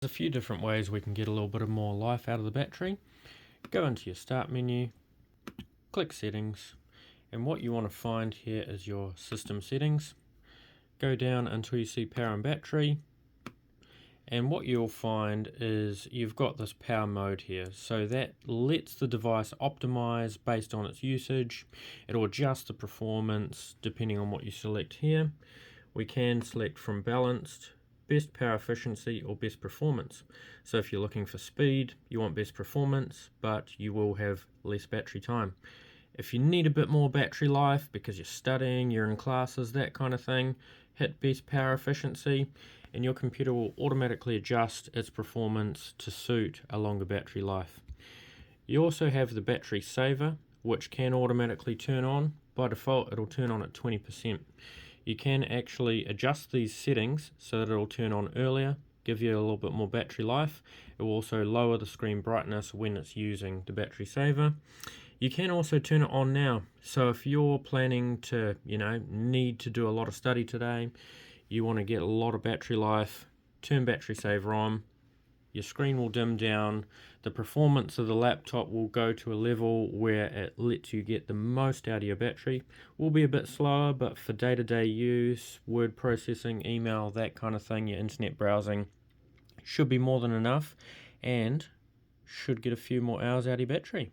There's a few different ways we can get a little bit of more life out of the battery. Go into your start menu, click settings, and what you want to find here is your system settings. Go down until you see power and battery, and what you'll find is you've got this power mode here, so that lets the device optimize based on its usage. It'll adjust the performance depending on what you select here. We can select from balanced, best power efficiency, or best performance. So if you're looking for speed, you want best performance, but you will have less battery time. If you need a bit more battery life because you're studying, you're in classes, that kind of thing, hit best power efficiency and your computer will automatically adjust its performance to suit a longer battery life. You also have the battery saver, which can automatically turn on. By default, it'll turn on at 20%. You can actually adjust these settings so that it'll turn on earlier, give you a little bit more battery life. It will also lower the screen brightness when it's using the battery saver. You can also turn it on now. So if you're planning to, need to do a lot of study today, you want to get a lot of battery life, turn battery saver on, your screen will dim down, the performance of the laptop will go to a level where it lets you get the most out of your battery. Will be a bit slower, but for day-to-day use, word processing, email, that kind of thing, your internet browsing, should be more than enough and should get a few more hours out of your battery.